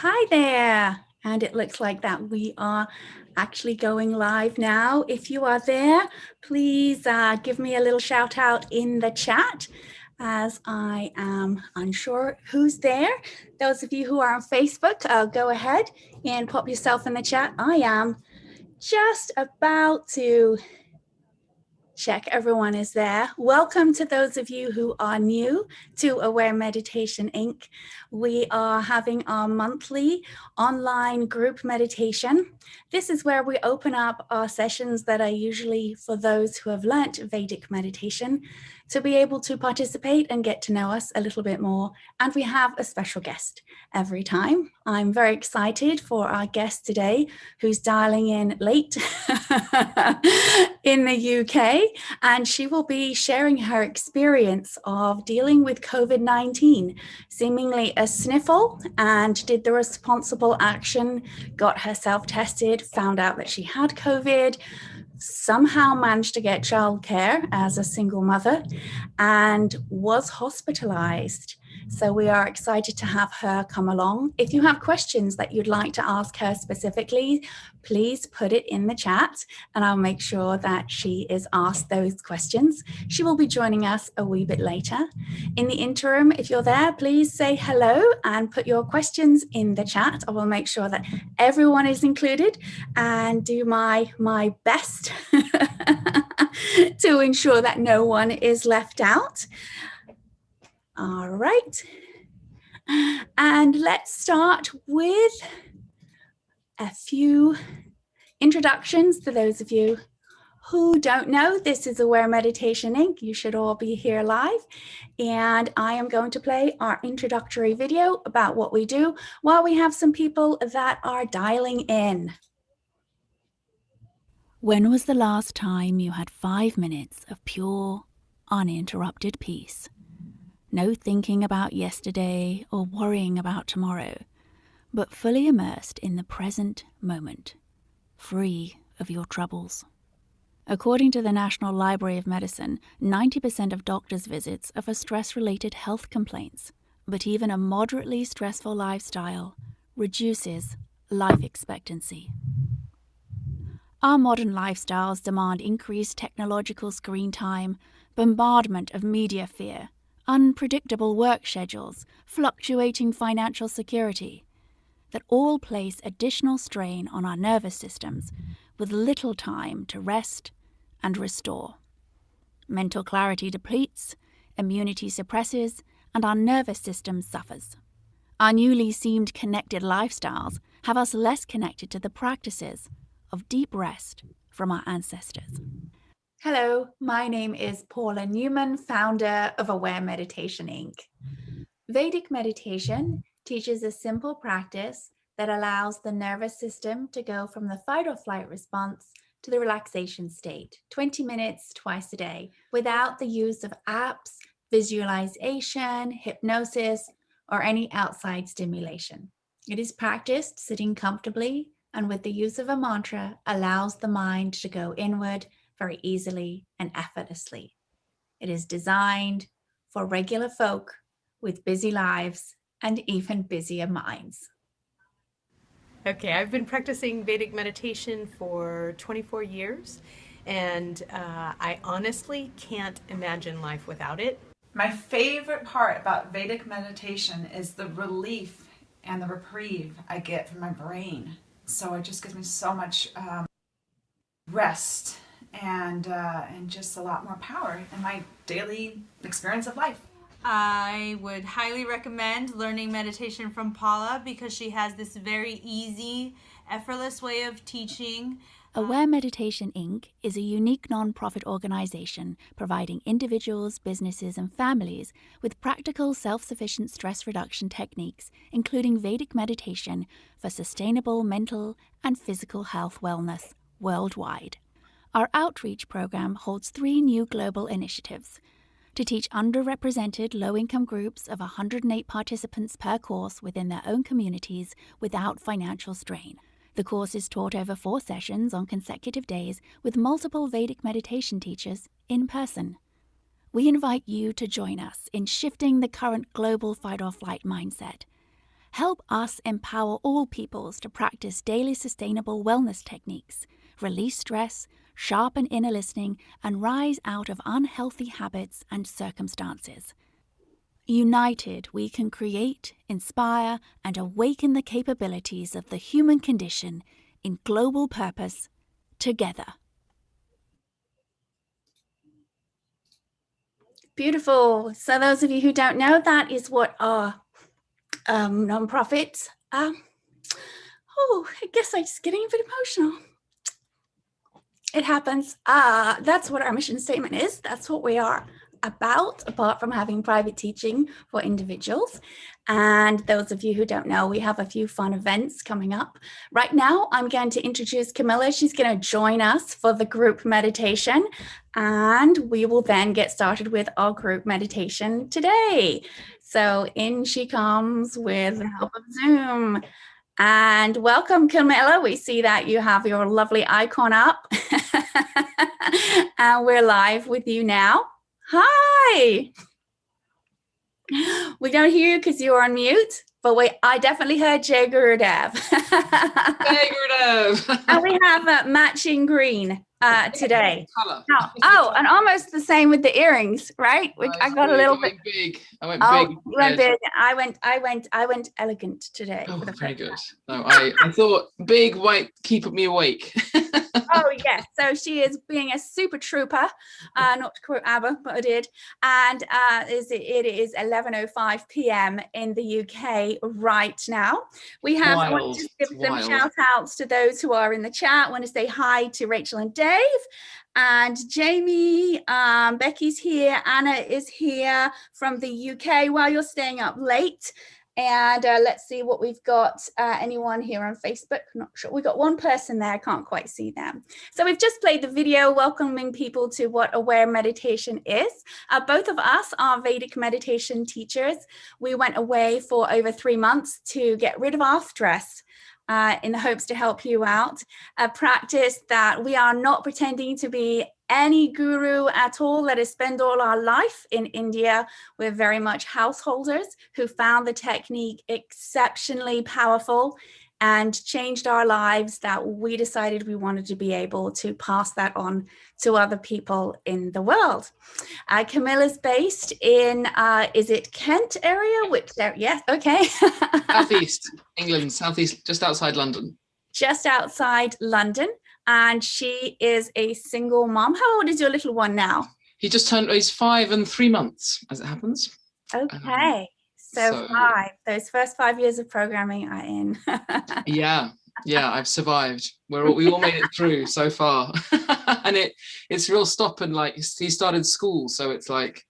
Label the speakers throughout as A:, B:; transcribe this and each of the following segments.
A: Hi there. And it looks like that we are actually going live now. If you are there, please give me a little shout out in the chat as I am unsure who's there. Those of you who are on Facebook, go ahead and pop yourself in the chat. I am just about to check everyone is there. Welcome to those of you who are new to Aware Meditation Inc. We are having our monthly online group meditation. This is where we open up our sessions that are usually for those who have learnt Vedic meditation to be able to participate and get to know us a little bit more. And we have a special guest every time. I'm very excited for our guest today, who's dialing in late in the UK, and she will be sharing her experience of dealing with COVID-19, seemingly a sniffle, and did the responsible action, got herself tested, found out that she had COVID, somehow managed to get childcare as a single mother, and was hospitalized. So we are excited to have her come along. If you have questions that you'd like to ask her specifically, please put it in the chat and I'll make sure that she is asked those questions. She will be joining us a wee bit later. In the interim, if you're there, please say hello and put your questions in the chat. I will make sure that everyone is included and do my best to ensure that no one is left out. All right. And let's start with a few introductions to those of you who don't know. This is Aware Meditation Inc. You should all be here live. And I am going to play our introductory video about what we do while we have some people that are dialing in.
B: When was the last time you had 5 minutes of pure, uninterrupted peace? No thinking about yesterday or worrying about tomorrow, but fully immersed in the present moment, free of your troubles. According to the National Library of Medicine, 90% of doctors' visits are for stress-related health complaints, but even a moderately stressful lifestyle reduces life expectancy. Our modern lifestyles demand increased technological screen time, bombardment of media fear, unpredictable work schedules, fluctuating financial security, that all place additional strain on our nervous systems with little time to rest and restore. Mental clarity depletes, immunity suppresses, and our nervous system suffers. Our newly seemed connected lifestyles have us less connected to the practices of deep rest from our ancestors.
A: Hello, my name is Paula Newman, founder of Aware Meditation Inc. Vedic meditation teaches a simple practice that allows the nervous system to go from the fight or flight response to the relaxation state, 20 minutes twice a day, without the use of apps, visualization, hypnosis, or any outside stimulation. It is practiced sitting comfortably and with the use of a mantra allows the mind to go inward very easily and effortlessly. It is designed for regular folk with busy lives and even busier minds.
C: Okay, I've been practicing Vedic meditation for 24 years, and I honestly can't imagine life without it.
D: My favorite part about Vedic meditation is the relief and the reprieve I get from my brain. So it just gives me so much rest and just a lot more power in my daily experience of life.
E: I would highly recommend learning meditation from Paula because she has this very easy, effortless way of teaching.
B: Aware Meditation Inc. is a unique non-profit organization providing individuals, businesses, and families with practical self-sufficient stress reduction techniques, including Vedic meditation for sustainable mental and physical health wellness worldwide. Our outreach program holds 3 new global initiatives to teach underrepresented low-income groups of 108 participants per course within their own communities without financial strain. The course is taught over 4 sessions on consecutive days with multiple Vedic meditation teachers in person. We invite you to join us in shifting the current global fight-or-flight mindset. help us empower all peoples to practice daily sustainable wellness techniques, release stress, sharpen inner listening, and rise out of unhealthy habits and circumstances. United, we can create, inspire, and awaken the capabilities of the human condition in global purpose together.
A: Beautiful. So those of you who don't know, that is what our nonprofits. I guess I'm just getting a bit emotional. It happens. That's what our mission statement is. That's what we are about, apart from having private teaching for individuals. And those of you who don't know, we have a few fun events coming up. Right now, I'm going to introduce Camilla. She's going to join us for the group meditation, and we will then get started with our group meditation today. So in she comes with the help of Zoom. And welcome, Camilla. We see that you have your lovely icon up. And we're live with you now. Hi. We don't hear you because you're on mute, but I definitely heard Jay Gurudev.
F: Jay Gurudev.
A: And we have matching green today.
F: Color.
A: Oh, and almost the same with the earrings, right? I got a little bit
F: big. I went big.
A: You went big. I went elegant today.
F: Oh, very good. No, I thought big white keep me awake.
A: Oh yes, so she is being a super trooper, not to quote ABBA, but I did. And it is 11:05 p.m. in the UK right now. We have I want to give some shout outs to those who are in the chat. I want to say hi to Rachel and Dave. And Jamie, Becky's here, Anna is here from the UK while you're staying up late. And let's see what we've got. Anyone here on Facebook? I'm not sure. We've got one person there. I can't quite see them. So we've just played the video welcoming people to what aware meditation is. Both of us are Vedic meditation teachers. We went away for over 3 months to get rid of our stress. In the hopes to help you out. A practice that we are not pretending to be any guru at all. Let us spend all our life in India. We're very much householders who found the technique exceptionally powerful and changed our lives, that we decided we wanted to be able to pass that on to other people in the world. Camilla's based in, is it Kent area? Which there? Yes, okay.
F: Southeast England, southeast, just outside London.
A: Just outside London. And she is a single mom. How old is your little one now?
F: He's 5 and 3 months, as it happens.
A: Okay. So 5, those first 5 years of programming are in.
F: Yeah, I've survived. We all made it through so far. And it's real stop and like he started school. So it's like,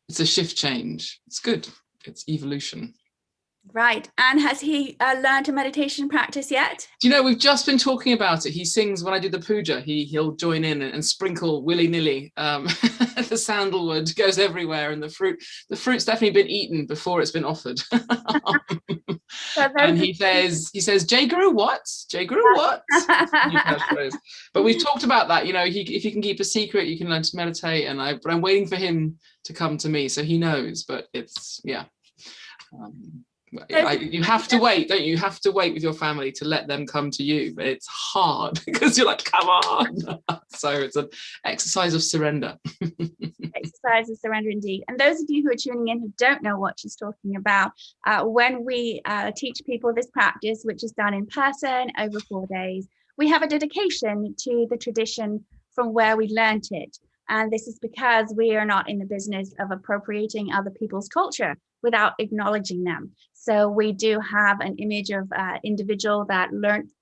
F: it's a shift change. It's good. It's evolution.
A: Right. And has he learned a meditation practice yet?
F: Do you know, we've just been talking about it. He sings when I do the puja. He'll join in and sprinkle willy-nilly. The sandalwood goes everywhere, and the fruit's definitely been eaten before it's been offered. And he says, Jay Guru, what? Jay Guru, what? But we've talked about that. You know, if you can keep a secret, you can learn to meditate. But I'm waiting for him to come to me, so he knows. But it's you have to wait, don't you? You have to wait with your family to let them come to you, but it's hard because you're like, come on. So it's an exercise of surrender.
A: Exercise of surrender indeed. And those of you who are tuning in who don't know what she's talking about, when we teach people this practice, which is done in person over 4 days, we have a dedication to the tradition from where we learnt it. And this is because we are not in the business of appropriating other people's culture without acknowledging them. So we do have an image of individual that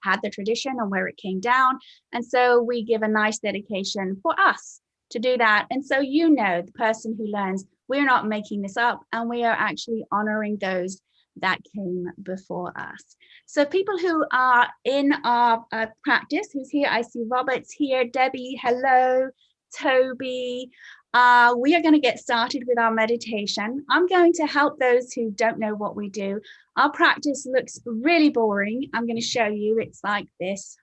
A: had the tradition and where it came down. And so we give a nice dedication for us to do that. And so, you know, the person who learns, we're not making this up, and we are actually honoring those that came before us. So people who are in our practice, who's here, I see Robert's here, Debbie, hello, Toby. We are going to get started with our meditation. I'm going to help those who don't know what we do. Our practice looks really boring. I'm going to show you. It's like this.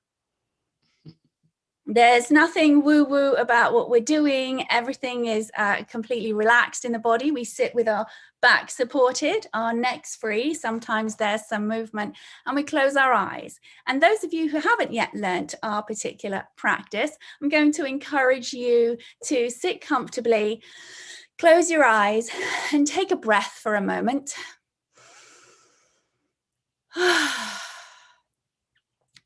A: There's nothing woo-woo about what we're doing. Everything is completely relaxed in the body. We sit with our back supported, our necks free. Sometimes there's some movement, and we close our eyes. And those of you who haven't yet learnt our particular practice, I'm going to encourage you to sit comfortably, close your eyes, and take a breath for a moment.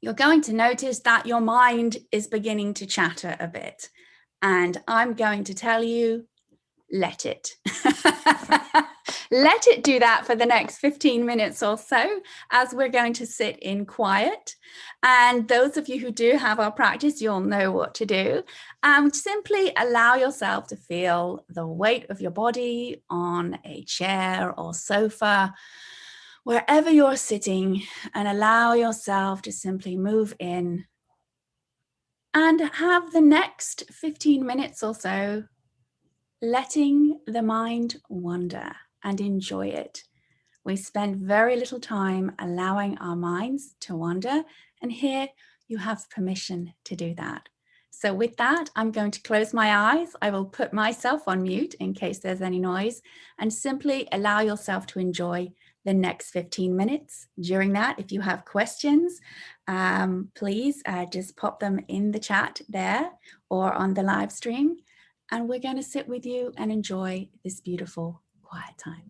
A: You're going to notice that your mind is beginning to chatter a bit. And I'm going to tell you, let it. Let it do that for the next 15 minutes or so, as we're going to sit in quiet. And those of you who do have our practice, you'll know what to do. Simply allow yourself to feel the weight of your body on a chair or sofa, wherever you're sitting, and allow yourself to simply move in and have the next 15 minutes or so letting the mind wander and enjoy it. We spend very little time allowing our minds to wander, and here you have permission to do that. So with that, I'm going to close my eyes. I will put myself on mute in case there's any noise, and simply allow yourself to enjoy the next 15 minutes. During that, if you have questions, please just pop them in the chat there or on the live stream. And we're going to sit with you and enjoy this beautiful quiet time.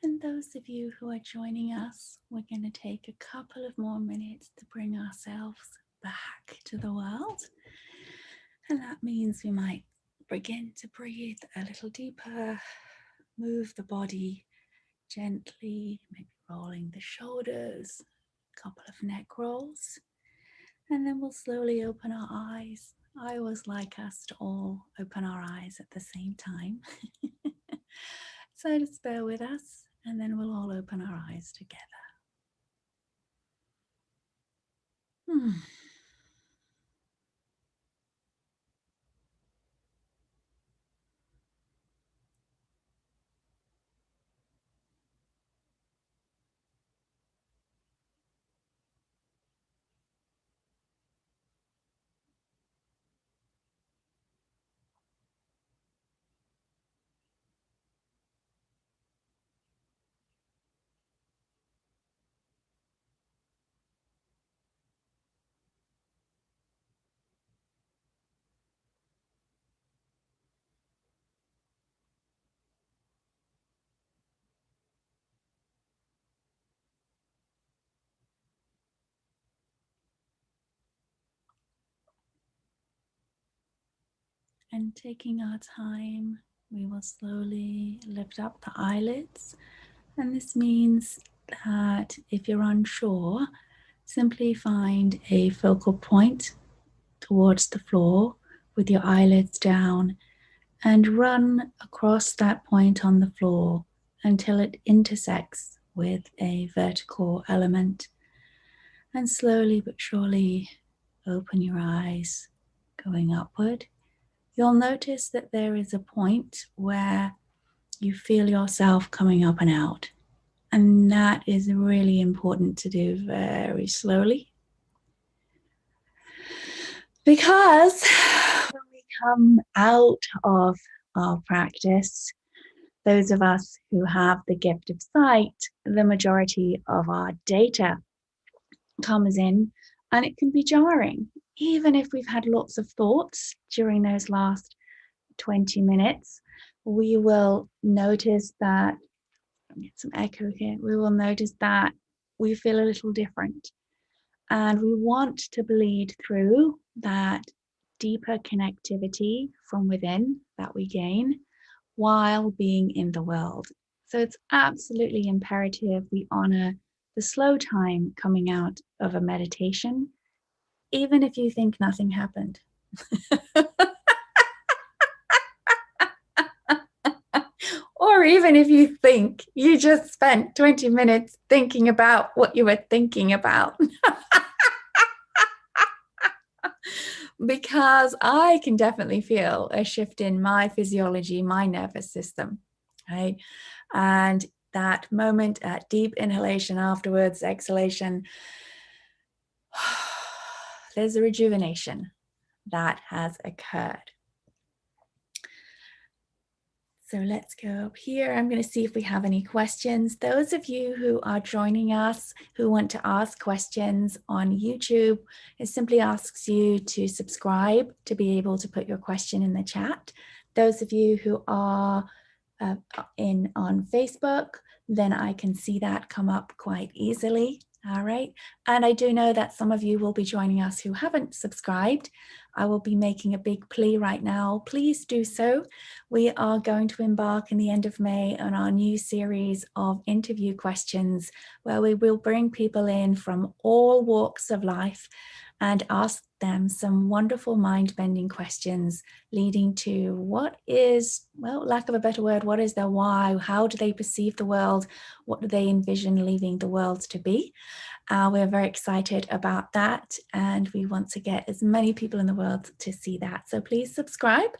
A: And those of you who are joining us, we're going to take a couple of more minutes to bring ourselves back to the world. And that means we might begin to breathe a little deeper, move the body gently, maybe rolling the shoulders, a couple of neck rolls, and then we'll slowly open our eyes. I always like us to all open our eyes at the same time. So just bear with us, and then we'll all open our eyes together. And taking our time, we will slowly lift up the eyelids. And this means that if you're unsure, simply find a focal point towards the floor with your eyelids down and run across that point on the floor until it intersects with a vertical element. And slowly but surely open your eyes, going upward. You'll notice that there is a point where you feel yourself coming up and out. And that is really important to do very slowly. Because when we come out of our practice, those of us who have the gift of sight, the majority of our data comes in, and it can be jarring. Even if we've had lots of thoughts during those last 20 minutes, we will notice that, get some echo here, we will notice that we feel a little different. And we want to bleed through that deeper connectivity from within that we gain while being in the world. So it's absolutely imperative we honor the slow time coming out of a meditation, even if you think nothing happened. Or even if you think you just spent 20 minutes thinking about what you were thinking about. Because I can definitely feel a shift in my physiology, my nervous system, right? And that moment at deep inhalation afterwards, exhalation, there's a rejuvenation that has occurred. So let's go up here. I'm going to see if we have any questions. Those of you who are joining us who want to ask questions on YouTube, it simply asks you to subscribe to be able to put your question in the chat. Those of you who are on Facebook, then I can see that come up quite easily. All right. And I do know that some of you will be joining us who haven't subscribed. I will be making a big plea right now. Please do so. We are going to embark in the end of May on our new series of interview questions where we will bring people in from all walks of life and ask them some wonderful mind-bending questions leading to what is, well, lack of a better word, what is their why? How do they perceive the world? What do they envision leaving the world to be? We're very excited about that, and we want to get as many people in the world to see that. So please subscribe,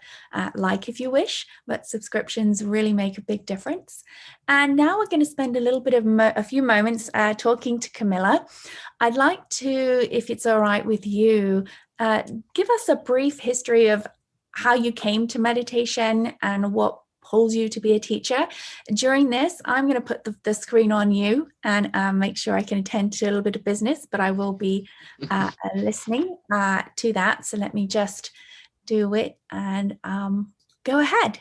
A: like if you wish, but subscriptions really make a big difference. And now we're going to spend a little bit of a few moments talking to Camilla. I'd like to, if it's all right with you, give us a brief history of how you came to meditation and what pulls you to be a teacher. During this, I'm going to put the screen on you and make sure I can attend to a little bit of business, but I will be listening to that. So let me just do it and go ahead.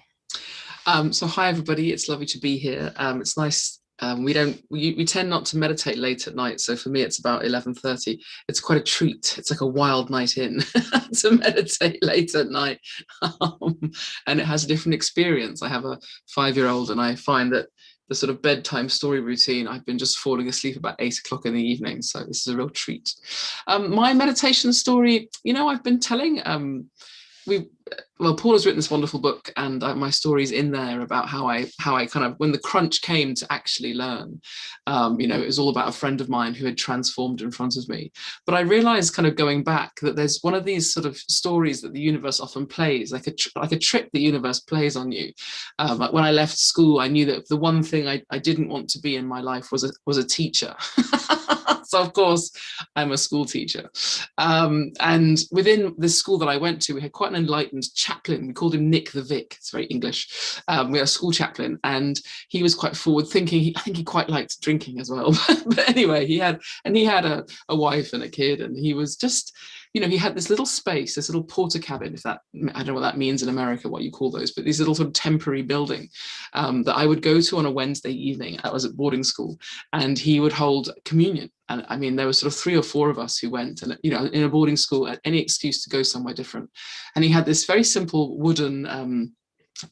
F: So hi everybody, it's lovely to be here. It's nice We tend not to meditate late at night. So for me, it's about 11:30. It's quite a treat. It's like a wild night in to meditate late at night. And it has a different experience. I have a 5-year-old, and I find that the sort of bedtime story routine, I've been just falling asleep about 8 o'clock in the evening. So this is a real treat. My meditation story, I've been telling, Paula's written this wonderful book, and my story's in there about how I kind of, when the crunch came to actually learn, it was all about a friend of mine who had transformed in front of me. But I realized, kind of going back, that there's one of these sort of stories that the universe often plays, like a trick the universe plays on you. Like when I left school, I knew that the one thing I didn't want to be in my life was a teacher. So of course I'm a school teacher, and within the school that I went to, we had quite an enlightened chaplain. We called him Nick the Vic. It's very English. We had a school chaplain, and he was quite forward thinking. I think he quite liked drinking as well. But anyway, he had a wife and a kid, and he was just, he had this little space, this little porter cabin, I don't know what that means in America, what you call those, but these little sort of temporary building that I would go to on a Wednesday evening. I was at boarding school, and he would hold communion. And I mean, there were sort of 3 or 4 of us who went, and in a boarding school, at any excuse to go somewhere different. And he had this very simple wooden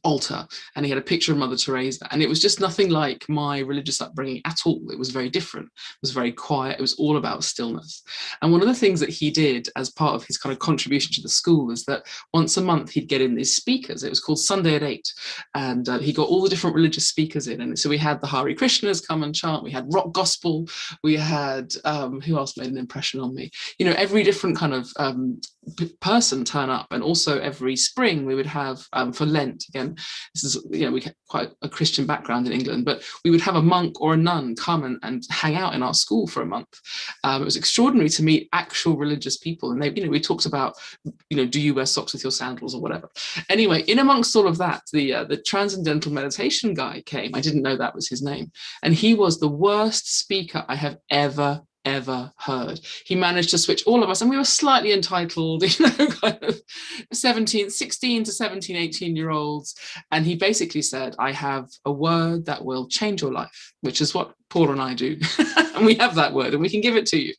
F: altar, and he had a picture of Mother Teresa, and it was just nothing like my religious upbringing at all. It was very different. It was very quiet. It was all about stillness. And one of the things that he did as part of his kind of contribution to the school is that once a month he'd get in these speakers. It was called Sunday at 8, and he got all the different religious speakers in. And so we had the Hare Krishnas come and chant. We had rock gospel. We had who else made an impression on me? Every different kind of person turn up. And also every spring we would have for Lent, again, this is, we had quite a Christian background in England, but we would have a monk or a nun come and hang out in our school for a month. It was extraordinary to meet actual religious people, and they, we talked about, do you wear socks with your sandals or whatever. Anyway, in amongst all of that, the transcendental meditation guy came. I didn't know that was his name, and he was the worst speaker I have ever heard. He managed to switch all of us, and we were slightly entitled, kind of 16 to 17, 18-year-olds. And he basically said, I have a word that will change your life, which is what Paul and I do. And we have that word, and we can give it to you.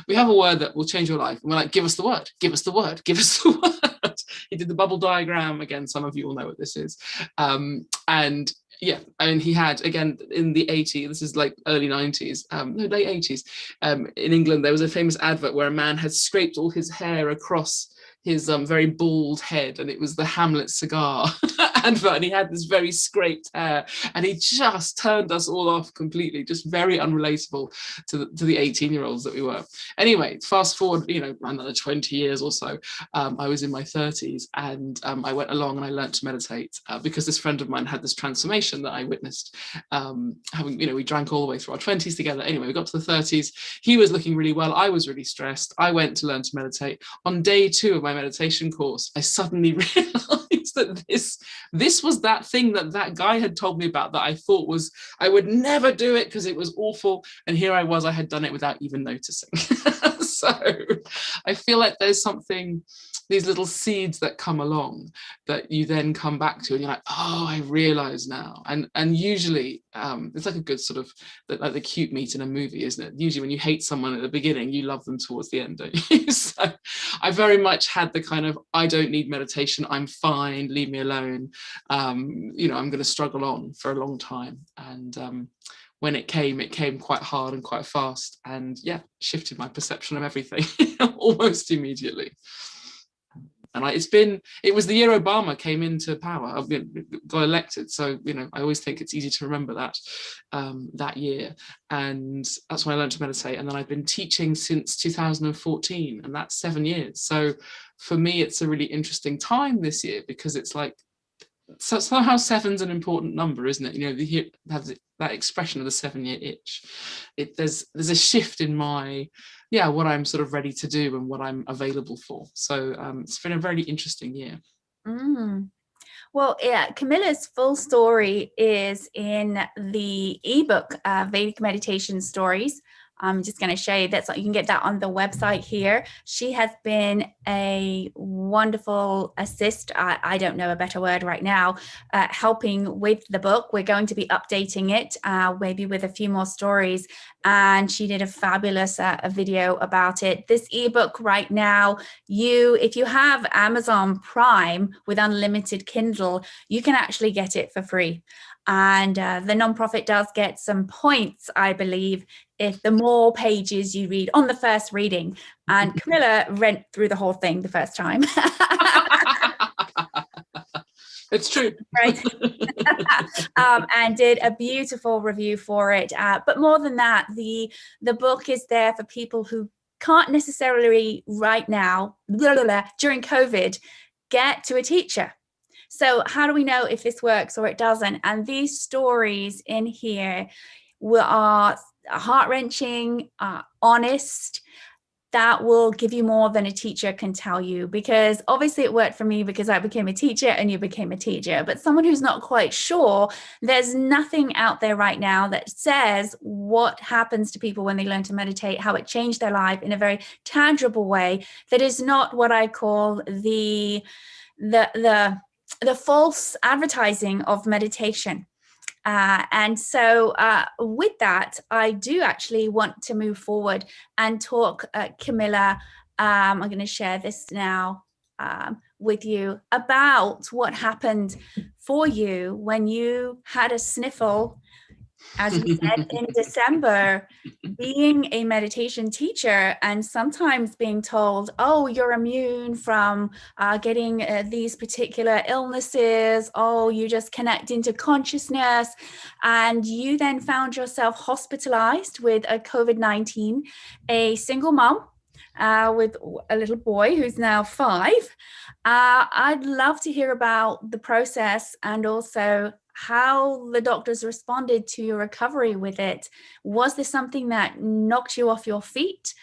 F: We have a word that will change your life. And we're like, give us the word, give us the word, give us the word. He did the bubble diagram. Again, some of you will know what this is. And yeah, and he had, again, in the 80s, this is like early 90s, no, late 80s, in England, there was a famous advert where a man had scraped all his hair across his very bald head, and it was the Hamlet cigar advert, and he had this very scraped hair, and he just turned us all off completely, just very unrelatable to the 18-year-olds that we were. Anyway, fast forward, another 20 years or so, I was in my 30s, and I went along and I learned to meditate because this friend of mine had this transformation that I witnessed. We drank all the way through our 20s together. Anyway, we got to the 30s. He was looking really well. I was really stressed. I went to learn to meditate. On day 2 of my meditation course, I suddenly realized that this was that thing that guy had told me about, that I thought was, I would never do it because it was awful. And here I was, I had done it without even noticing. So I feel like there's something, these little seeds that come along that you then come back to, and you're like, oh, I realize now. And usually it's like a good sort of, like the cute meat in a movie, isn't it? Usually when you hate someone at the beginning, you love them towards the end, don't you? So I very much had the kind of, I don't need meditation, I'm fine, leave me alone. I'm going to struggle on for a long time. And when it came quite hard and quite fast, and yeah, shifted my perception of everything almost immediately. And it was the year Obama came into power, got elected. So, I always think it's easy to remember that year. And that's when I learned to meditate. And then I've been teaching since 2014, and that's 7 years. So for me, it's a really interesting time this year, because it's like, so somehow 7's an important number, isn't it? You have that expression of the 7-year itch. There's a shift in my, what I'm sort of ready to do and what I'm available for. So it's been a very interesting year.
A: Well, yeah, Camilla's full story is in the ebook, Vedic Meditation Stories. I'm just going to show you that. So you can get that on the website here. She has been a wonderful assist. I don't know a better word right now, helping with the book. We're going to be updating it, maybe with a few more stories. And she did a fabulous video about it. This ebook right now, if you have Amazon Prime with unlimited Kindle, you can actually get it for free. And the nonprofit does get some points, I believe, if the more pages you read on the first reading. And Camilla read through the whole thing the first time.
F: It's true.
A: Right. And did a beautiful review for it. But more than that, the book is there for people who can't necessarily right now, during COVID, get to a teacher. So how do we know if this works or it doesn't? And these stories in here are heart-wrenching, honest, that will give you more than a teacher can tell you, because obviously it worked for me because I became a teacher and you became a teacher. But someone who's not quite sure, there's nothing out there right now that says what happens to people when they learn to meditate, how it changed their life in a very tangible way that is not what I call the false advertising of meditation. And so with that, I do actually want to move forward and talk, Camilla, I'm going to share this now with you about what happened for you when you had a sniffle, as we said, in December, being a meditation teacher and sometimes being told, oh, you're immune from getting these particular illnesses. Oh, you just connect into consciousness. And you then found yourself hospitalized with a COVID-19, a single mom with a little boy who's now 5. I'd love to hear about the process and also how the doctors responded to your recovery with it. Was this something that knocked you off your feet?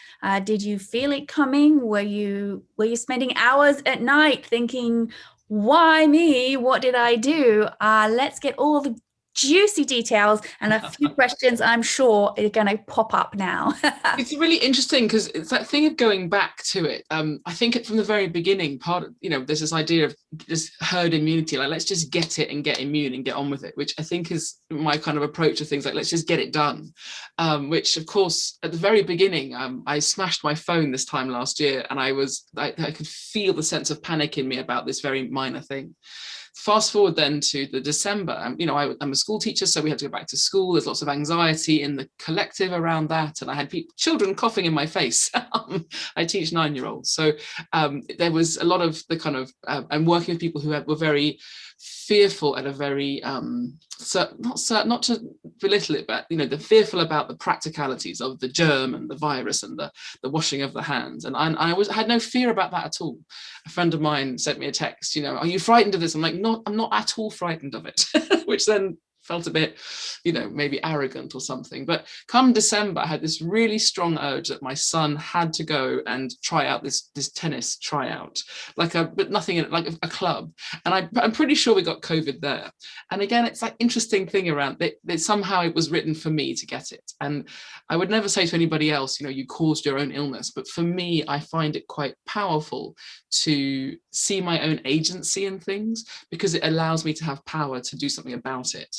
A: Did you feel it coming? Were you spending hours at night thinking, why me? What did I do? Let's get all the juicy details and a few questions I'm sure are going to pop up now.
F: It's really interesting because it's that thing of going back to it. I think from the very beginning, part of, there's this idea of this herd immunity, like let's just get it and get immune and get on with it, which I think is my kind of approach to things, like let's just get it done. Which of course at the very beginning, I smashed my phone this time last year, and I could feel the sense of panic in me about this very minor thing. Fast forward then to the December, I'm a school teacher, so we had to go back to school. There's lots of anxiety in the collective around that. And I had children coughing in my face. I teach 9-year-olds. So there was a lot of the kind of, I'm working with people who were very fearful at a very, not to belittle it, but, they're fearful about the practicalities of the germ and the virus and the washing of the hands. And I had no fear about that at all. A friend of mine sent me a text, are you frightened of this? I'm like, no, I'm not at all frightened of it, which then felt a bit, maybe arrogant or something. But come December, I had this really strong urge that my son had to go and try out this tennis tryout, but nothing in it, like a club. And I'm pretty sure we got COVID there. And again, it's that interesting thing around that somehow it was written for me to get it. And I would never say to anybody else, you caused your own illness. But for me, I find it quite powerful to see my own agency in things, because it allows me to have power to do something about it.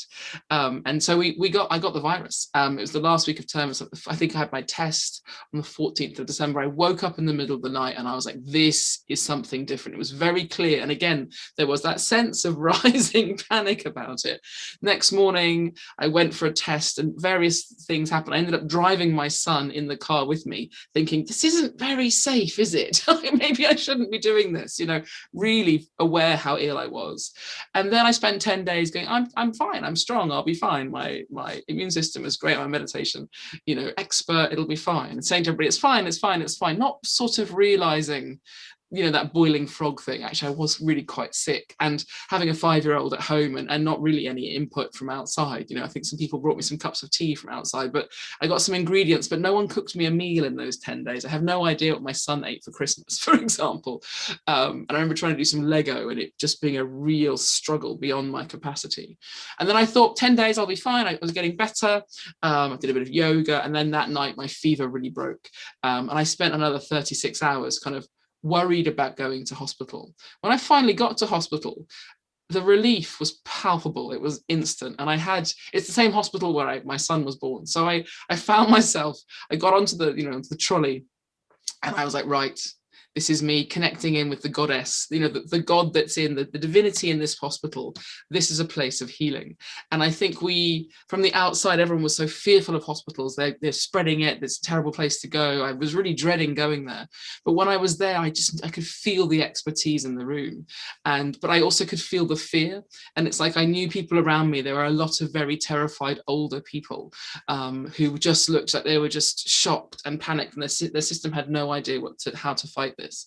F: And so I got the virus. It was the last week of term. So I think I had my test on the 14th of December. I woke up in the middle of the night and I was like, this is something different. It was very clear. And again, there was that sense of rising panic about it. Next morning, I went for a test and various things happened. I ended up driving my son in the car with me, thinking, this isn't very safe, is it? Maybe I shouldn't be doing this, really aware how ill I was. And then I spent 10 days going, I'm fine, I'm strong, I'll be fine. My immune system is great, my meditation, expert, it'll be fine. And saying to everybody, it's fine. Not sort of realizing you know, that boiling frog thing. Actually, I was really quite sick, and having a 5-year-old at home and not really any input from outside. You know, I think some people brought me some cups of tea from outside, but I got some ingredients, but no one cooked me a meal in those 10 days. I have no idea what my son ate for Christmas, for example. And I remember trying to do some Lego and it just being a real struggle beyond my capacity. And then I thought 10 days I'll be fine. I was getting better. I did a bit of yoga, and then that night my fever really broke. And I spent another 36 hours kind of worried about going to hospital. When I finally got to hospital, the relief was palpable. It was instant. And it's the same hospital where my son was born. So I found myself, I got onto the trolley, and I was like, right, this is me connecting in with the goddess, you know, the God that's in the divinity in this hospital. This is a place of healing. And I think from the outside, everyone was so fearful of hospitals. They're spreading it. It's a terrible place to go. I was really dreading going there. But when I was there, I could feel the expertise in the room. But I also could feel the fear. And it's like I knew people around me. There were a lot of very terrified older people who just looked like they were just shocked and panicked, and their system had no idea how to fight this.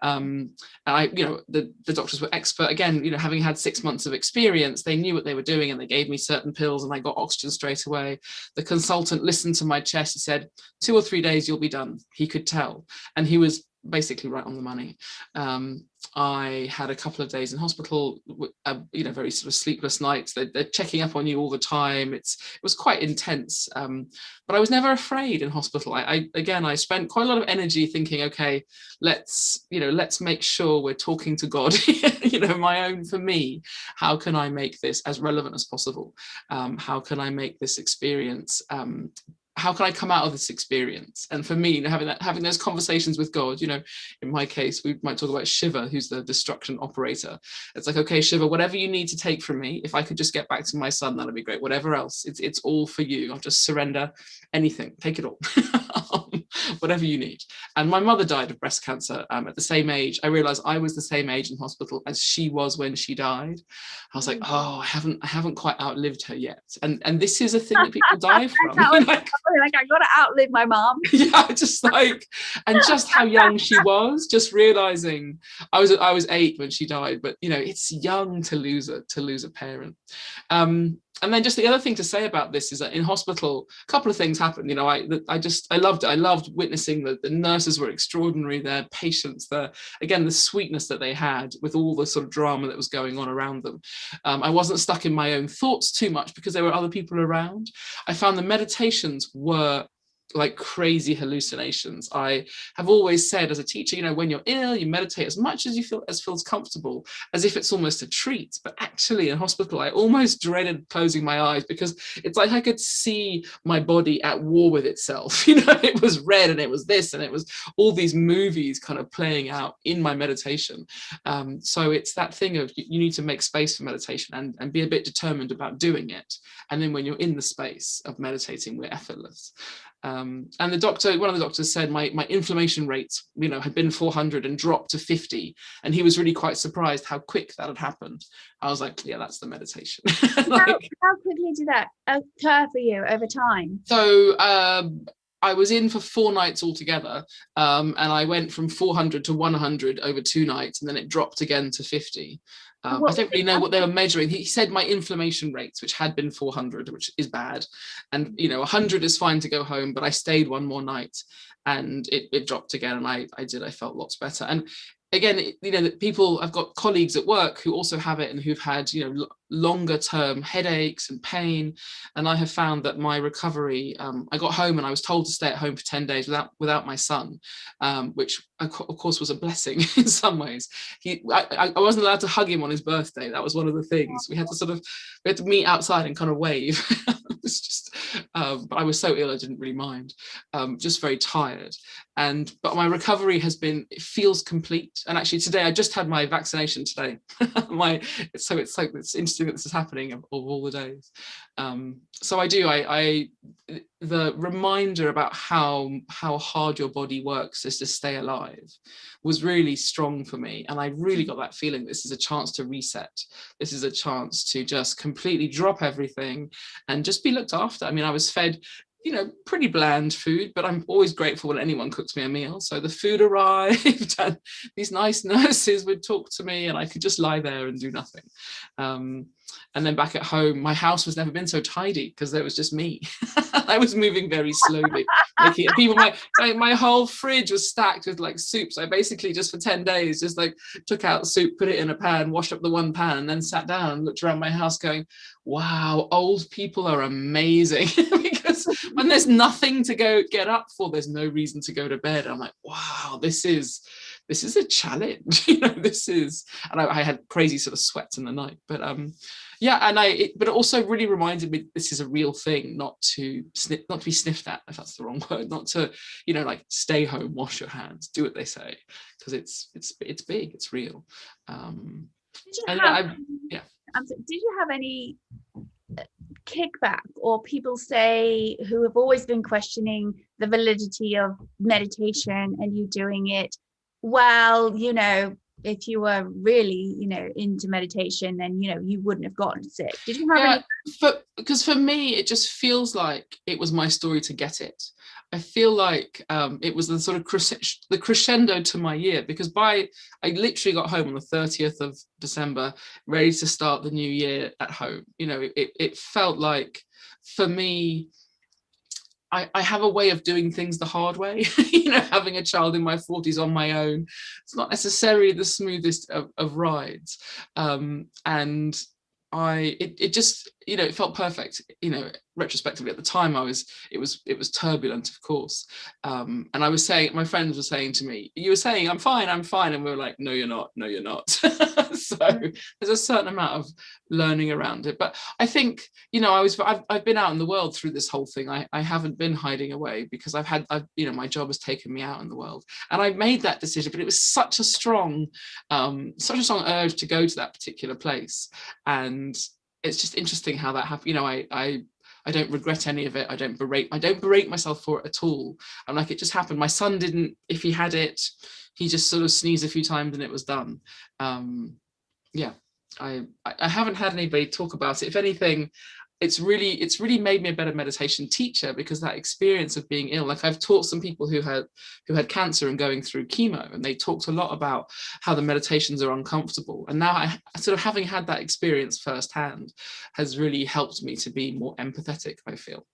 F: And the doctors were expert. Again, you know, having had 6 months of experience, they knew what they were doing, and they gave me certain pills, and I got oxygen straight away. The consultant listened to my chest. He said, 2 or 3 days, you'll be done. He could tell. And he was basically right on the money. I had a couple of days in hospital, very sort of sleepless nights. They're checking up on you all the time. It was quite intense, but I was never afraid in hospital. I spent quite a lot of energy thinking, okay, let's make sure we're talking to God. For me, how can I make this as relevant as possible? How can I make this experience how can I come out of this experience? And for me, having those conversations with God, in my case, we might talk about Shiva, who's the destruction operator. It's like, okay, Shiva, whatever you need to take from me, if I could just get back to my son, that'd be great. Whatever else, it's all for you. I'll just surrender anything, take it all, whatever you need. And my mother died of breast cancer at the same age. I realized I was the same age in hospital as she was when she died. I was like, oh, I haven't quite outlived her yet. And this is a thing that people die from.
A: I gotta outlive my mom.
F: Yeah, just how young she was. Just realizing I was 8 when she died, but it's young to lose a parent. And then just the other thing to say about this is that in hospital, a couple of things happened. I loved it. I loved witnessing the nurses were extraordinary, their patience, the sweetness that they had with all the sort of drama that was going on around them. I wasn't stuck in my own thoughts too much because there were other people around. I found the meditations were like crazy hallucinations. I have always said as a teacher, when you're ill, you meditate as much as you feels comfortable, as if it's almost a treat. But actually in hospital, I almost dreaded closing my eyes because it's like I could see my body at war with itself. It was red and it was this and it was all these movies kind of playing out in my meditation. So it's that thing of you need to make space for meditation and be a bit determined about doing it. And then when you're in the space of meditating, we're effortless. And one of the doctors said my inflammation rates, had been 400 and dropped to 50. And he was really quite surprised how quick that had happened. I was like, yeah, that's the meditation.
A: How quickly did that occur for you over time?
F: So I was in for 4 nights altogether. And I went from 400 to 100 over 2 nights. And then it dropped again to 50. I don't really know what they were measuring. He said my inflammation rates, which had been 400, which is bad. And, 100 is fine to go home, but I stayed 1 more night and it dropped again. And I felt lots better. And again, people, I've got colleagues at work who also have it and who've had, longer term headaches and pain. And I have found that my recovery, I got home and I was told to stay at home for 10 days without my son, which of course was a blessing in some ways. I wasn't allowed to hug him on his birthday. That was one of the things. We had to meet outside and kind of wave. It's just, but I was so ill, I didn't really mind. Just very tired. But my recovery it feels complete. And actually today, I just had my vaccination today. It's interesting that this is happening of all the days. So I do, the reminder about how hard your body works is to stay alive was really strong for me. And I really got that feeling this is a chance to reset. This is a chance to just completely drop everything and just be looked after. I mean, I was fed pretty bland food, but I'm always grateful when anyone cooks me a meal. So the food arrived and these nice nurses would talk to me and I could just lie there and do nothing. And then back at home, my house was never been so tidy because there was just me. I was moving very slowly. My whole fridge was stacked with like soups. I basically just for 10 days just like took out soup, put it in a pan, washed up the one pan, and then sat down and looked around my house going, wow, old people are amazing. Because when there's nothing to go get up for, there's no reason to go to bed. I'm like, wow, this is a challenge. And I had crazy sort of sweats in the night, but but it also really reminded me this is a real thing, not to be sniffed at, if that's the wrong word, not to like stay home, wash your hands, do what they say, because it's big, it's real.
A: Did you have any kickback, or people say who have always been questioning the validity of meditation and you doing it? Well, if you were really, into meditation, then, you wouldn't have gotten sick. Did you have any?
F: Because for me, it just feels like it was my story to get it. I feel like it was the sort of the crescendo to my year, because I literally got home on the 30th of December, ready to start the new year at home. It felt like, for me, I have a way of doing things the hard way. Having a child in my 40s on my own, it's not necessarily the smoothest of rides. And it just, it felt perfect. Retrospectively, at the time, it was turbulent, of course. And I was saying, my friends were saying to me, you were saying, I'm fine. And we were like, no, you're not. So there's a certain amount of learning around it. But I think, I've been out in the world through this whole thing. I haven't been hiding away, because my job has taken me out in the world, and I made that decision. But it was such a strong urge to go to that particular place. And it's just interesting how that happened. I don't regret any of it. I don't berate myself for it at all. I'm like, it just happened. My son didn't, if he had it, he just sort of sneezed a few times and it was done. I haven't had anybody talk about it. If anything, it's really made me a better meditation teacher, because that experience of being ill, like I've taught some people who had cancer and going through chemo, and they talked a lot about how the meditations are uncomfortable. And now I sort of, having had that experience firsthand, has really helped me to be more empathetic, I feel.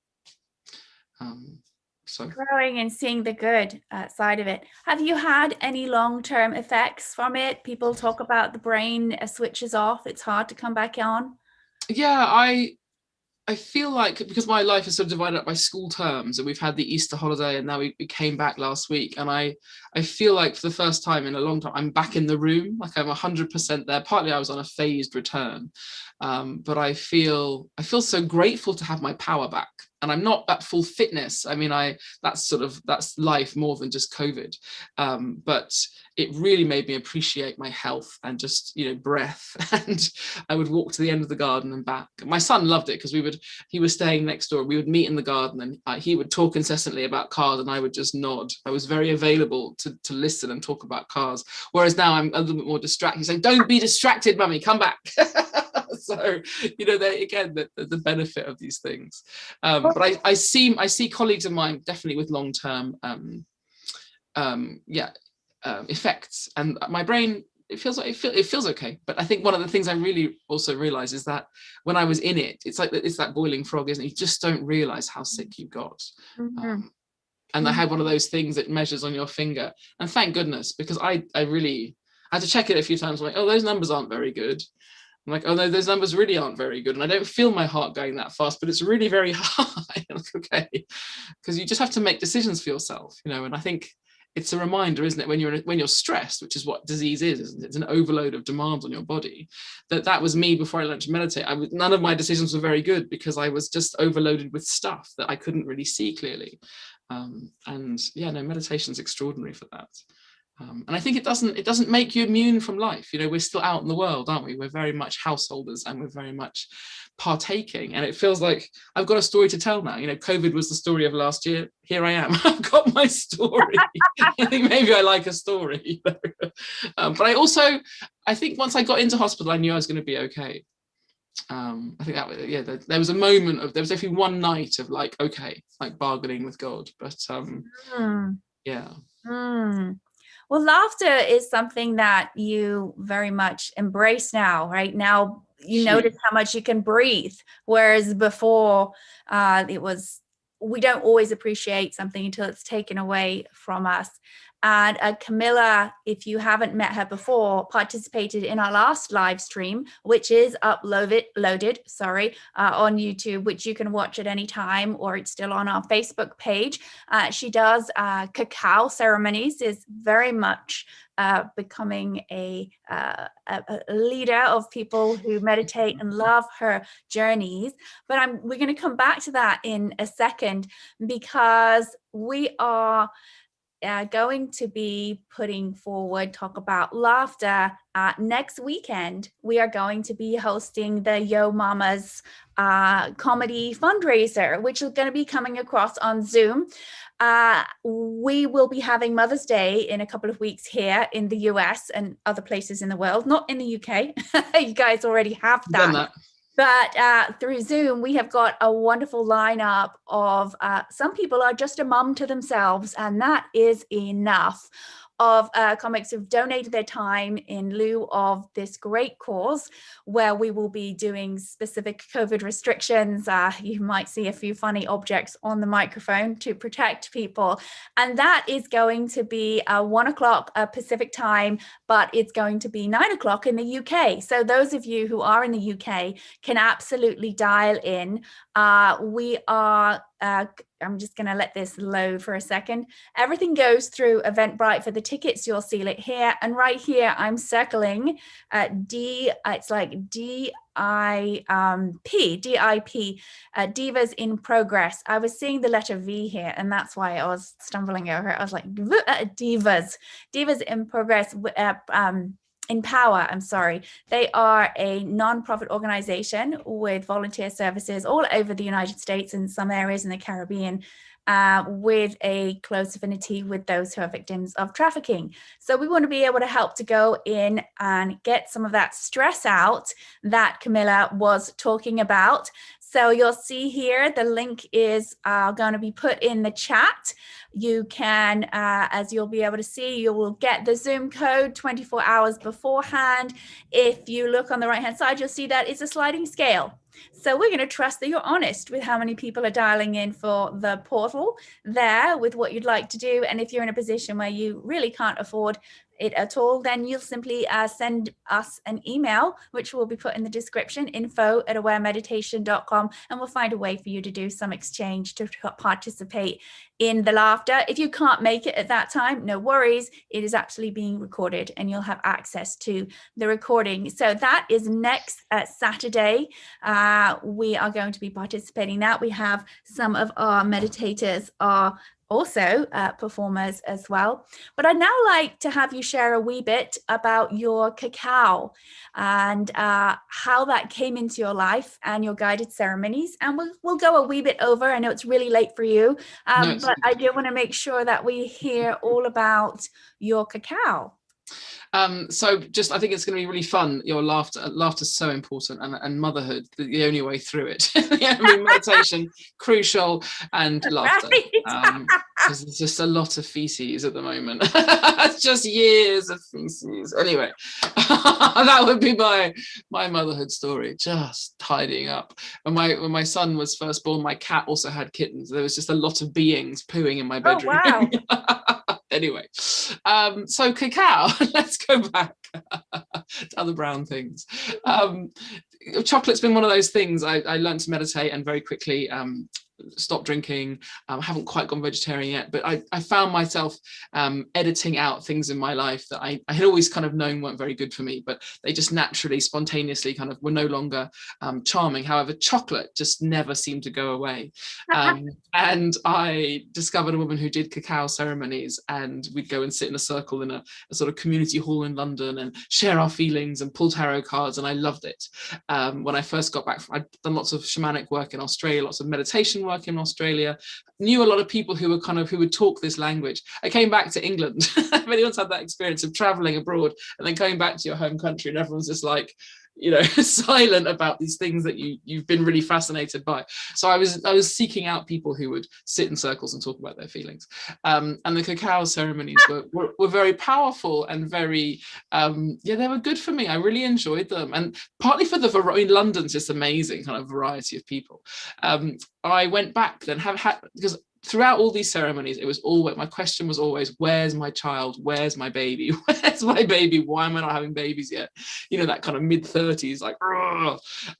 F: So
A: growing and seeing the good side of it. Have you had any long-term effects from it? People talk about the brain switches off, it's hard to come back on.
F: Yeah, I feel like, because my life is sort of divided up by school terms, and we've had the Easter holiday, and now we came back last week, and I feel like for the first time in a long time, I'm back in the room, like I'm 100% there. Partly I was on a phased return, but I feel so grateful to have my power back. And I'm not at full fitness. I mean, that's life more than just COVID. But it really made me appreciate my health and just, breath. And I would walk to the end of the garden and back. My son loved it, because he was staying next door. We would meet in the garden, and he would talk incessantly about cars, and I would just nod. I was very available to listen and talk about cars. Whereas now I'm a little bit more distracted. He's like, don't be distracted, mummy, come back. So, again, the benefit of these things. But I see colleagues of mine definitely with long-term effects, and my brain, it feels okay. But I think one of the things I really also realized is that when I was in it, it's that boiling frog, isn't it? You just don't realize how sick you got.
A: Mm-hmm.
F: And I had one of those things that measures on your finger, and thank goodness, because I had to check it a few times. I'm like, oh, those numbers aren't very good. I'm like, oh no, those numbers really aren't very good. And I don't feel my heart going that fast, but it's really very high. I'm like, okay, because you just have to make decisions for yourself, and I think it's a reminder, isn't it, when you're stressed, which is what disease is, isn't it? It's an overload of demands on your body. That was me before I learned to meditate. None of my decisions were very good, because I was just overloaded with stuff that I couldn't really see clearly. Meditation is extraordinary for that. And I think it doesn't make you immune from life. We're still out in the world, aren't we? We're very much householders, and we're very much partaking. And it feels like I've got a story to tell now. COVID was the story of last year. Here I am. I've got my story. I think maybe I like a story. But I think once I got into hospital, I knew I was going to be okay. I think that was, yeah, there was a moment of, there was definitely one night of like, okay, like bargaining with God, but yeah.
A: Well, laughter is something that you very much embrace now, right? Now you notice how much you can breathe, whereas before it was, we don't always appreciate something until it's taken away from us. And Camilla, if you haven't met her before, participated in our last live stream, which is loaded, on YouTube, which you can watch at any time, or it's still on our Facebook page. She does cacao ceremonies, is very much becoming a leader of people who meditate and love her journeys. But we're going to come back to that in a second, because we are going to be putting forward talk about laughter. Next weekend, we are going to be hosting the Yo Mamas comedy fundraiser, which is going to be coming across on Zoom. We will be having Mother's Day in a couple of weeks here in the US and other places in the world, not in the UK. You guys already have that. But through Zoom, we have got a wonderful lineup of some people are just a mum to themselves, and that is enough, of comics who've donated their time in lieu of this great cause, where we will be doing specific COVID restrictions. You might see a few funny objects on the microphone to protect people. And that is going to be 1 o'clock Pacific time, but it's going to be 9 o'clock in the UK. So those of you who are in the UK can absolutely dial in. We are I'm just going to let this load for a second. Everything goes through Eventbrite for the tickets. You'll see it here. And right here, I'm circling it's like DIP, Divas in Progress. I was seeing the letter V here, and that's why I was stumbling over it. I was like, Divas in Progress. Empower, I'm sorry. They are a non-profit organization with volunteer services all over the United States and some areas in the Caribbean, with a close affinity with those who are victims of trafficking. So we want to be able to help to go in and get some of that stress out that Camilla was talking about. So you'll see here, the link is going to be put in the chat. You can, as you'll be able to see, you will get the Zoom code 24 hours beforehand. If you look on the right-hand side, you'll see that it's a sliding scale. So we're going to trust that you're honest with how many people are dialing in for the portal there with what you'd like to do. And if you're in a position where you really can't afford it at all, then you'll simply send us an email, which will be put in the description, info@awaremeditation.com, and we'll find a way for you to do some exchange to participate in the laughter. If you can't make it at that time, no worries. It is actually being recorded and you'll have access to the recording. So that is next Saturday. We are going to be participating in that. We have some of our meditators are also performers as well. But I'd now like to have you share a wee bit about your cacao and how that came into your life and your guided ceremonies. And we'll go a wee bit over. I know it's really late for you, but I do want to make sure that we hear all about your cacao.
F: So just, I think it's going to be really fun. Your laughter is so important, and motherhood, the only way through it. Meditation, crucial, and laughter. Because there's just a lot of feces at the moment. It's just years of feces. Anyway, that would be my motherhood story, just tidying up. When my son was first born, my cat also had kittens. There was just a lot of beings pooing in my bedroom.
A: Oh, wow.
F: Anyway, so cacao, let's go back to other brown things. Chocolate's been one of those things. I learned to meditate and very quickly stopped drinking. I haven't quite gone vegetarian yet, but I found myself editing out things in my life that I had always kind of known weren't very good for me, but they just naturally, spontaneously kind of were no longer charming. However, chocolate just never seemed to go away. And I discovered a woman who did cacao ceremonies, and we'd go and sit in a circle in a sort of community hall in London and share our feelings and pull tarot cards, and I loved it. When I first got back, I'd done lots of shamanic work in Australia, lots of meditation work in Australia, knew a lot of people who would talk this language. I came back to England. If anyone's had that experience of traveling abroad and then coming back to your home country and everyone's just like, silent about these things that you've been really fascinated by. So I was seeking out people who would sit in circles and talk about their feelings. And the cacao ceremonies were very powerful and very, they were good for me. I really enjoyed them. And partly for London's just amazing kind of variety of people. I went back then, because throughout all these ceremonies, it was always, my question was always, where's my child? Where's my baby? Where's my baby? Why am I not having babies yet? That kind of mid-30s, like,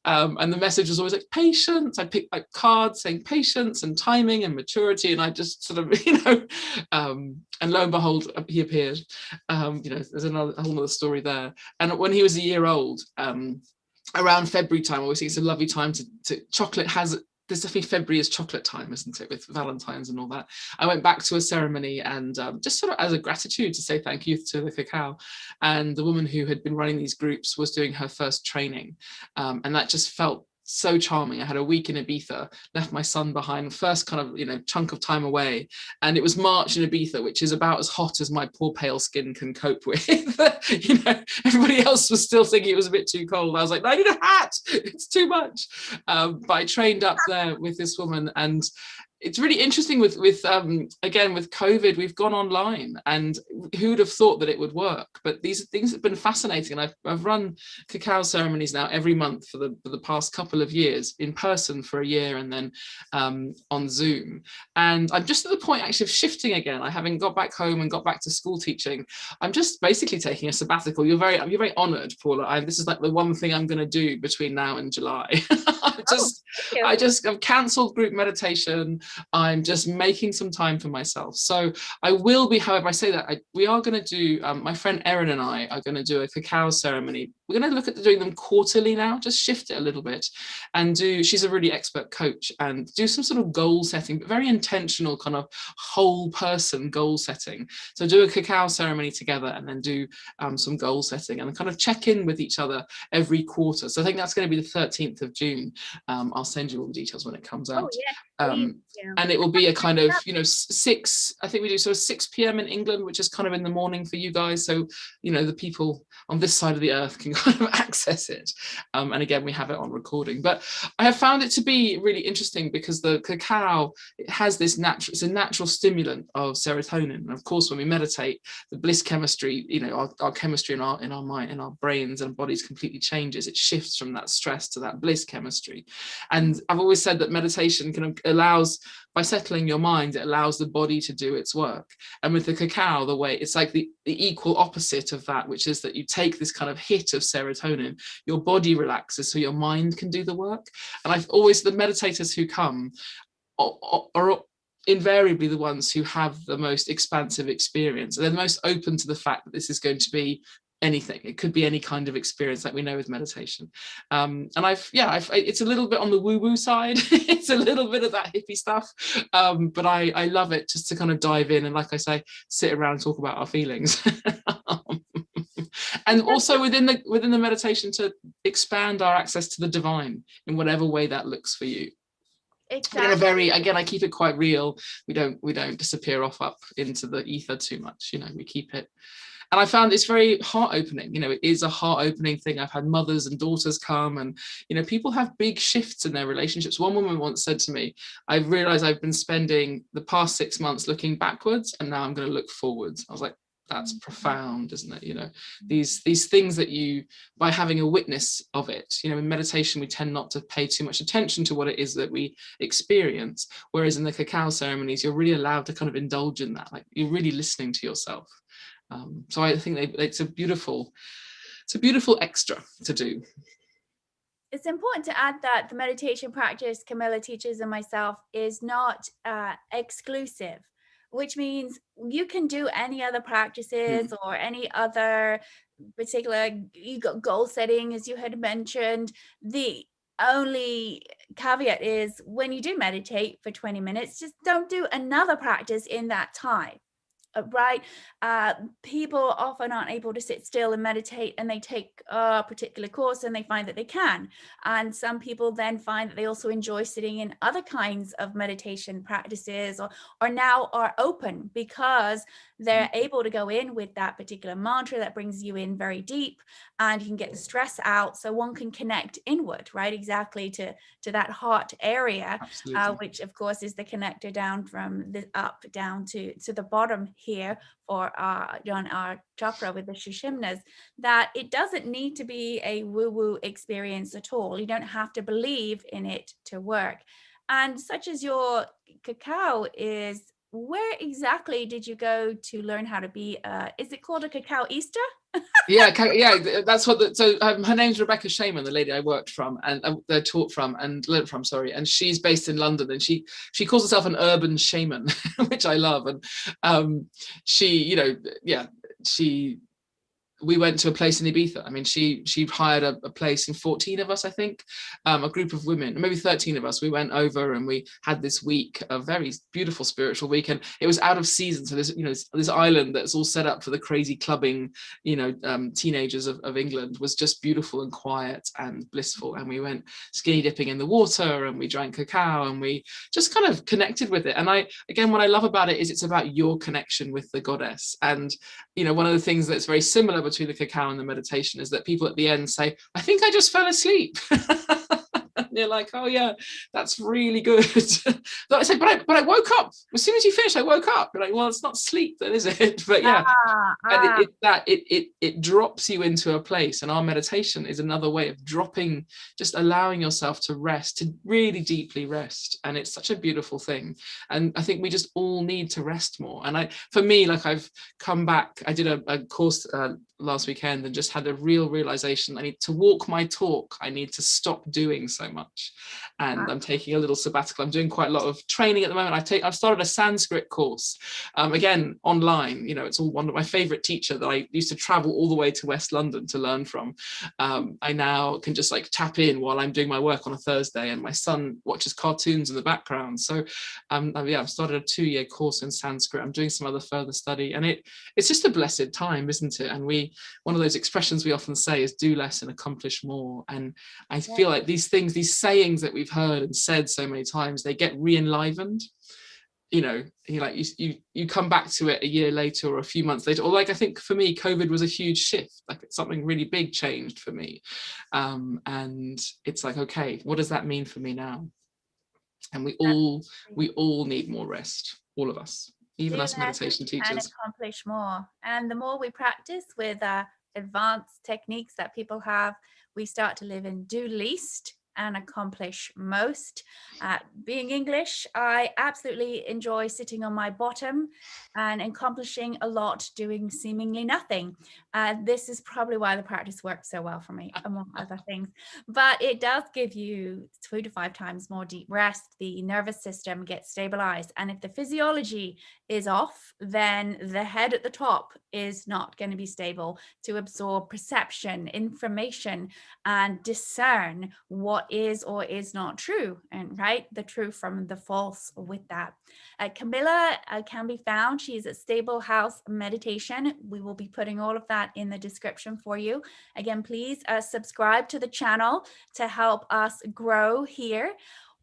F: and the message was always like, patience. I picked like cards saying patience and timing and maturity. And I just sort of, and lo and behold, he appeared. There's a whole other story there. And when he was a year old, around February time, I always think it's a lovely time to chocolate has, there's definitely February is chocolate time, isn't it, with Valentine's and all that. I went back to a ceremony and just sort of as a gratitude to say thank you to the cacao. And the woman who had been running these groups was doing her first training. And that just felt so charming. I had a week in Ibiza, left my son behind, first kind of, chunk of time away. And it was March in Ibiza, which is about as hot as my poor pale skin can cope with. Everybody else was still thinking it was a bit too cold. I was like, I need a hat, it's too much. But I trained up there with this woman, and it's really interesting with again, with COVID, we've gone online, and who would have thought that it would work? But these things have been fascinating. And I've run cacao ceremonies now every month for the past couple of years, in person for a year, and then on Zoom. And I'm just at the point actually of shifting again. I haven't got back home and got back to school teaching. I'm just basically taking a sabbatical. You're very honoured, Paula. This is like the one thing I'm going to do between now and July. I've cancelled group meditation. I'm just making some time for myself. So I will be, however, I say that we are going to do, my friend Erin and I are going to do a cacao ceremony. We're going to look at doing them quarterly now, just shift it a little bit, and she's a really expert coach, and do some sort of goal setting, but very intentional kind of whole person goal setting. So do a cacao ceremony together, and then do some goal setting, and kind of check in with each other every quarter. So I think that's going to be the 13th of June. I'll send you all the details when it comes out.
A: Oh, yeah.
F: And it will be a kind of, 6, I think we do sort of 6 p.m. in England, which is kind of in the morning for you guys. So, the people on this side of the earth can kind of access it. And again, we have it on recording. But I have found it to be really interesting because the cacao, it has this it's a natural stimulant of serotonin. And of course, when we meditate, the bliss chemistry, our chemistry in our mind, in our brains and bodies completely changes. It shifts from that stress to that bliss chemistry. And I've always said that meditation allows, by settling your mind, it allows the body to do its work. And with the cacao, the way it's like the equal opposite of that, which is that you take this kind of hit of serotonin, your body relaxes so your mind can do the work. And I've always, the meditators who come are invariably the ones who have the most expansive experience. They're the most open to the fact that this is going to be anything. It could be any kind of experience, like we know with meditation. And it's a little bit on the woo-woo side. It's a little bit of that hippie stuff, but I love it just to kind of dive in and, like I say, sit around and talk about our feelings. And also within the meditation, to expand our access to the divine in whatever way that looks for you.
A: Exactly.
F: Again, I keep it quite real. We don't disappear off up into the ether too much. We keep it. And I found it's very heart-opening. It is a heart-opening thing. I've had mothers and daughters come, and, people have big shifts in their relationships. One woman once said to me, I've realized I've been spending the past 6 months looking backwards, and now I'm going to look forwards. I was like, that's profound, isn't it? These things that you, by having a witness of it, in meditation, we tend not to pay too much attention to what it is that we experience. Whereas in the cacao ceremonies, you're really allowed to kind of indulge in that. Like, you're really listening to yourself. So I think it's a beautiful extra to do.
A: It's important to add that the meditation practice Camilla teaches and myself is not exclusive, which means you can do any other practices or any other particular goal setting, as you had mentioned. The only caveat is, when you do meditate for 20 minutes, just don't do another practice in that time. Right? People often aren't able to sit still and meditate, and they take a particular course and they find that they can. And some people then find that they also enjoy sitting in other kinds of meditation practices, or now are open, because they're able to go in with that particular mantra that brings you in very deep, and you can get the stress out, so one can connect inward, right, exactly to that heart area, which of course is the connector down from the up down to the bottom here for our chakra with the Sushumnas. That it doesn't need to be a woo-woo experience at all. You don't have to believe in it to work. And such as your cacao is, where exactly did you go to learn how to be, is it called a cacao Easter?
F: Yeah, that's what. Her name's Rebecca Shaman, the lady I worked from and taught from and learnt from. Sorry, and she's based in London, and she calls herself an urban shaman, which I love. And we went to a place in Ibiza. I mean, she hired a place in 14 of us, I think, a group of women, maybe 13 of us. We went over and we had this week, a very beautiful spiritual week, and it was out of season. So this island that's all set up for the crazy clubbing, teenagers of England was just beautiful and quiet and blissful. And we went skinny dipping in the water, and we drank cacao, and we just kind of connected with it. And what I love about it is it's about your connection with the goddess. And one of the things that's very similar between the cacao and the meditation is that people at the end say, I think I just fell asleep. And you're like, oh yeah, that's really good. But I said, but I woke up as soon as you finished. I woke up. You're like, well, it's not sleep then, is it? But yeah, and it drops you into a place, and our meditation is another way of dropping, just allowing yourself to rest, to really deeply rest. And it's such a beautiful thing. And I think we just all need to rest more. And for me, like, I've come back, I did a course last weekend and just had a real realization. I need to walk my talk. I need to stop doing so much. And I'm taking a little sabbatical. I'm doing quite a lot of training at the moment. I've started a Sanskrit course, again, online. It's all one of my favorite teacher that I used to travel all the way to West London to learn from. I now can just like tap in while I'm doing my work on a Thursday, and my son watches cartoons in the background. So I've started a 2-year course in Sanskrit. I'm doing some other further study, and it's just a blessed time, isn't it? And one of those expressions we often say is do less and accomplish more. And I feel like these things, these sayings that we've heard and said so many times, they get re-enlivened. You come back to it a year later or a few months later, or like, I think for me, COVID was a huge shift, like something really big changed for me. And it's like, okay, what does that mean for me now? And we all need more rest, all of us, even us meditation teachers.
A: And accomplish more. And the more we practice with advanced techniques that people have, we start to live in do least and accomplish most. Being English, I absolutely enjoy sitting on my bottom and accomplishing a lot doing seemingly nothing. This is probably why the practice works so well for me, among other things. But it does give you 2 to 5 times more deep rest. The nervous system gets stabilized. And if the physiology is off, then the head at the top is not going to be stable to absorb perception, information, and discern what is or is not true, and the true from the false with that. Camilla can be found. She's at Stable House Meditation. We will be putting all of that in the description for you. Again, please subscribe to the channel to help us grow here.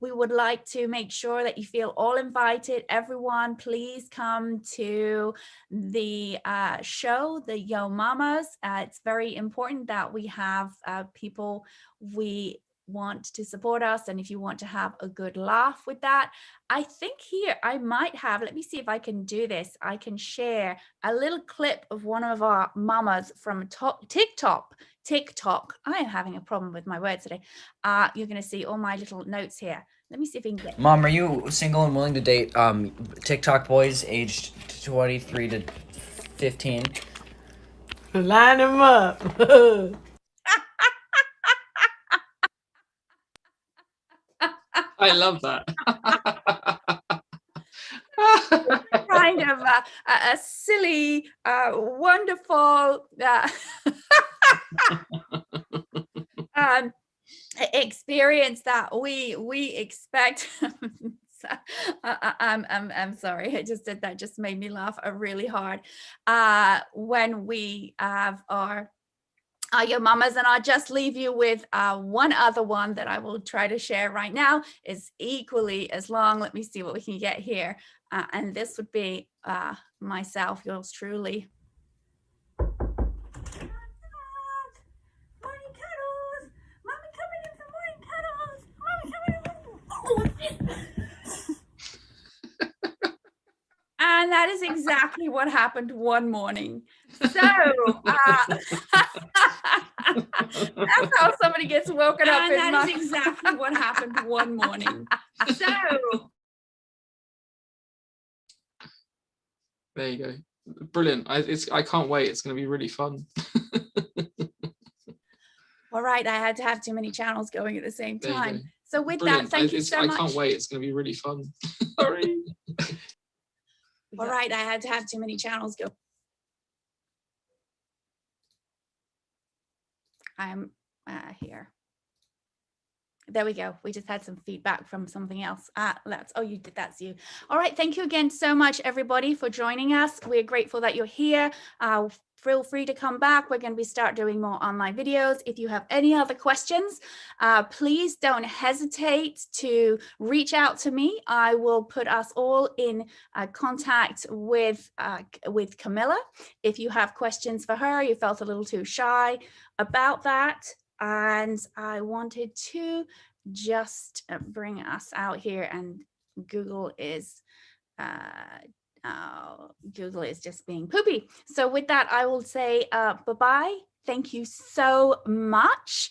A: We would like to make sure that you feel all invited. Everyone, please come to the show, the Yo Mamas. It's very important that we have people we want to support us, and if you want to have a good laugh with that, I think here I might have, let me see if I can do this. I can share a little clip of one of our mamas from TikTok. I am having a problem with my words today. You're going to see all my little notes here. Let me see if we can get.
G: Mom, are you single and willing to date TikTok boys aged 23 to 15?
C: Line them up.
F: I love that.
A: Kind of a silly, wonderful experience that we expect. I'm sorry, I just did that. Just made me laugh really hard when we have our are your mamas, and I'll just leave you with one other one that I will try to share right now. Is equally as long. Let me see what we can get here. And this would be myself, yours truly. Morning cuddles. Mommy coming in for morning cuddles. Mommy coming in for... And that is exactly what happened one morning. So that's how somebody gets woken up. And that is exactly what happened one morning. So
F: there you go. Brilliant. I can't wait. It's going to be really fun.
A: All right, I had to have too many channels going at the same time. So with
F: Brilliant.
A: that, thank you so much.
F: I can't wait. It's going to be really fun. Sorry.
A: All right, I had to have too many channels go. I'm here. There we go. We just had some feedback from something else. You did. That's you. All right. Thank you again so much, everybody, for joining us. We're grateful that you're here. Feel free to come back. We're going to start doing more online videos. If you have any other questions, please don't hesitate to reach out to me. I will put us all in contact with Camilla. If you have questions for her, you felt a little too shy about that. And I wanted to just bring us out here, and Google is just being poopy. So with that, I will say bye-bye. Thank you so much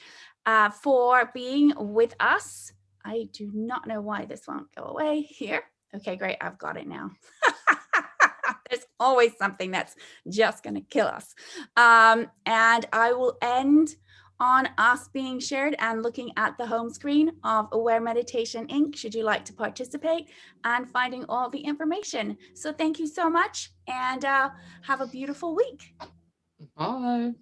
A: for being with us. I do not know why this won't go away here. Okay, great. I've got it now. There's always something that's just going to kill us. And I will end on us being shared and looking at the home screen of Aware Meditation Inc. should you like to participate, and finding all the information. So thank you so much, and have a beautiful week.
F: Bye.